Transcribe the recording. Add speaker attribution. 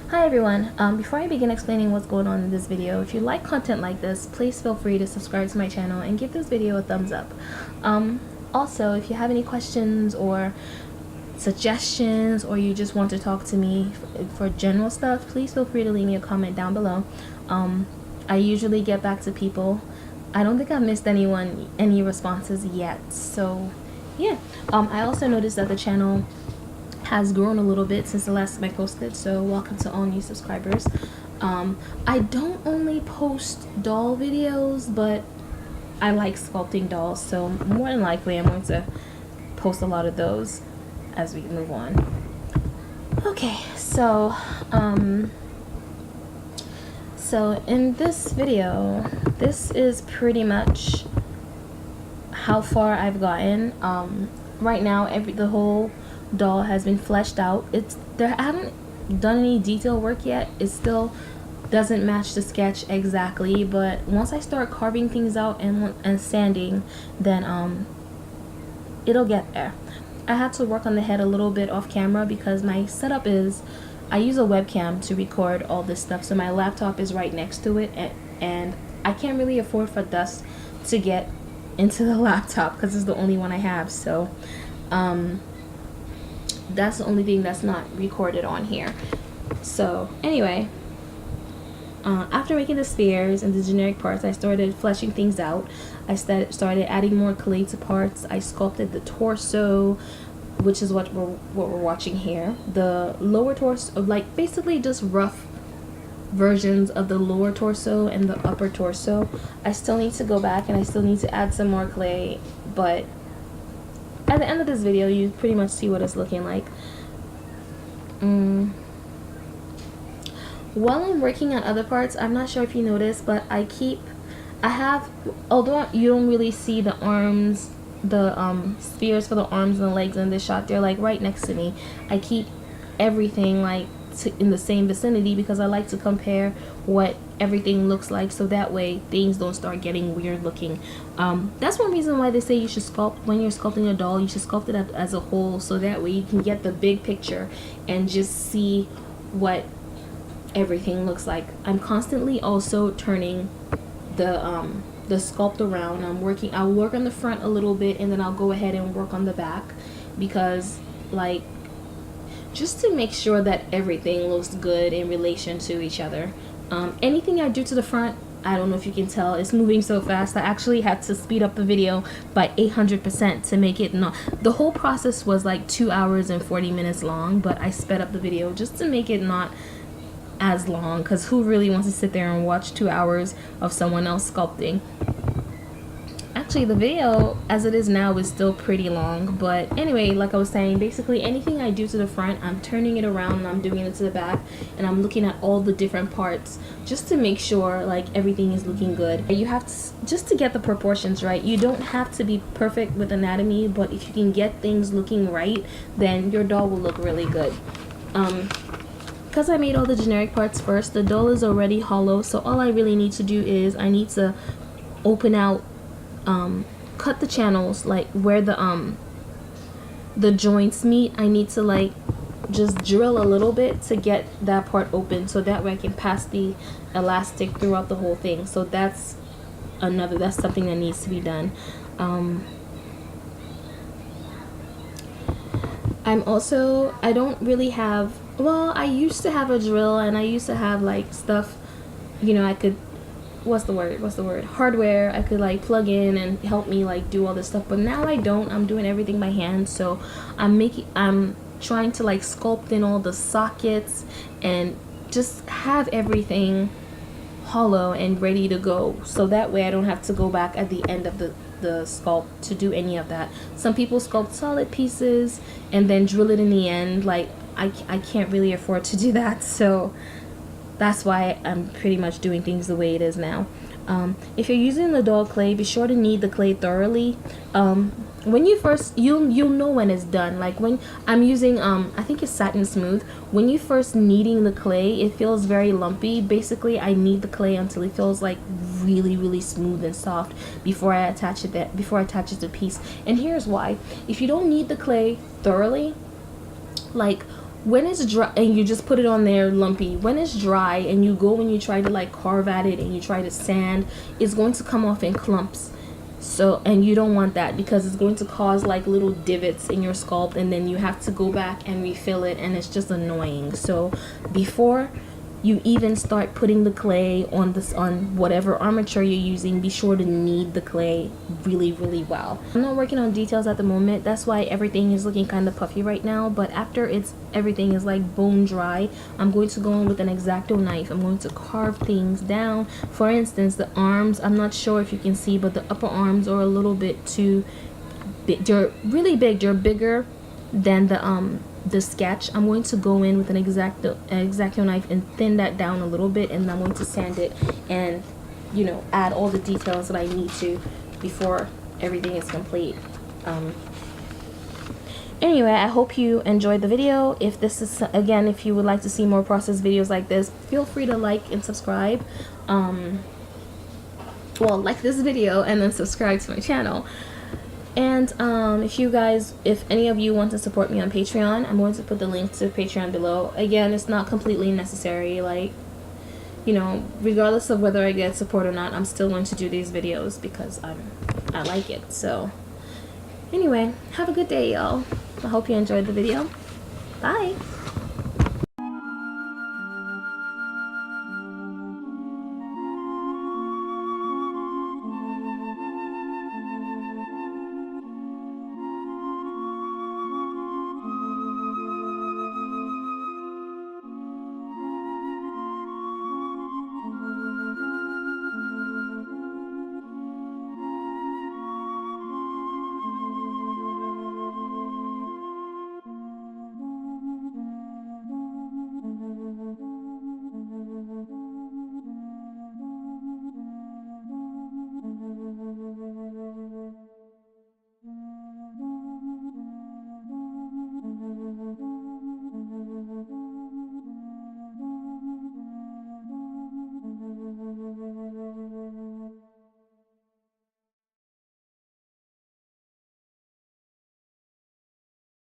Speaker 1: Hi everyone, before I begin explaining what's going on in this video, if you like content like this, please feel free to subscribe to my channel and give this video a thumbs up. Also, if you have any questions or suggestions, or you just want to talk to me for general stuff, please feel free to leave me a comment down below. I usually get back to people. I don't think I've missed any responses yet, so yeah. I also noticed that the channel has grown a little bit since the last time I posted, so welcome to all new subscribers. I don't only post doll videos, but I like sculpting dolls, so more than likely I'm going to post a lot of those as we move on. Okay, so in this video, this is pretty much how far I've gotten. Right now, the whole doll has been fleshed out. I haven't done any detail work yet. It still doesn't match the sketch exactly, but once I start carving things out and sanding, then it'll get there. I had to work on the head a little bit off camera because my setup is I use a webcam to record all this stuff, so my laptop is right next to it, and I can't really afford for dust to get into the laptop because it's the only one I have. So that's the only thing that's not recorded on here. So anyway, after making the spheres and the generic parts, I started fleshing things out. I started adding more clay to parts. I sculpted the torso, which is what we're watching here. The lower torso, like basically just rough versions of the lower torso and the upper torso. I still need to go back and I still need to add some more clay, but at the end of this video, you pretty much see what it's looking like. While I'm working on other parts, I'm not sure if you noticed, but although you don't really see the arms, the spheres for the arms and the legs in this shot, they're like right next to me. I keep everything like in the same vicinity because I like to compare what everything looks like, so that way things don't start getting weird looking. That's one reason why they say you should sculpt, when you're sculpting a doll, you should sculpt it as a whole, so that way you can get the big picture and just see what everything looks like. I'm constantly also turning the sculpt around. I'll work on the front a little bit and then I'll go ahead and work on the back, because like just to make sure that everything looks good in relation to each other. Anything I do to the front, I don't know if you can tell, it's moving so fast. I actually had to speed up the video by 800% to make it not. The whole process was like 2 hours and 40 minutes long, but I sped up the video just to make it not as long, because who really wants to sit there and watch 2 hours of someone else sculpting? Actually, the video as it is now is still pretty long, but anyway, like I was saying, basically anything I do to the front, I'm turning it around and I'm doing it to the back, and I'm looking at all the different parts just to make sure like everything is looking good. You have to, just to get the proportions right. You don't have to be perfect with anatomy, but if you can get things looking right, then your doll will look really good. Because I made all the generic parts first, the doll is already hollow, so all I really need to do is I need to open out, cut the channels, like where the joints meet. I need to like just drill a little bit to get that part open, so that way I can pass the elastic throughout the whole thing. So that's something that needs to be done. I don't really have, well, I used to have a drill and I used to have like stuff, you know, I could, what's the word, hardware I could like plug in and help me like do all this stuff, but now I don't. I'm doing everything by hand, so I'm trying to like sculpt in all the sockets and just have everything hollow and ready to go, so that way I don't have to go back at the end of the sculpt to do any of that. Some people sculpt solid pieces and then drill it in the end. Like I can't really afford to do that, so that's why I'm pretty much doing things the way it is now. If you're using the doll clay, be sure to knead the clay thoroughly. When you first, you'll know when it's done. Like when I'm using I think it's Satin Smooth. When you first kneading the clay, it feels very lumpy. Basically, I knead the clay until it feels like really smooth and soft before I attach it to the piece. And here's why: if you don't knead the clay thoroughly, like when it's dry and you just put it on there lumpy, when it's dry and you go and you try to like carve at it and you try to sand, it's going to come off in clumps. So, and you don't want that because it's going to cause like little divots in your sculpt, and then you have to go back and refill it, and it's just annoying. So before you even start putting the clay on this, on whatever armature you're using, be sure to knead the clay really well. I'm not working on details at the moment, that's why everything is looking kind of puffy right now, but after everything is like bone dry, I'm going to go in with an X-Acto knife. I'm going to carve things down. For instance, the arms, I'm not sure if you can see, but the upper arms are a little bit too big. They're really big, they're bigger than the sketch. I'm going to go in with an X-Acto knife and thin that down a little bit, and I'm going to sand it and, you know, add all the details that I need to before everything is complete. Anyway, I hope you enjoyed the video. If this is, again, if you would like to see more process videos like this, feel free to like and subscribe. Well, like this video and then subscribe to my channel. And if any of you want to support me on Patreon, I'm going to put the link to Patreon below. Again, it's not completely necessary, like, you know, regardless of whether I get support or not, I'm still going to do these videos because I like it. So anyway, have a good day, y'all. I hope you enjoyed the video. Bye.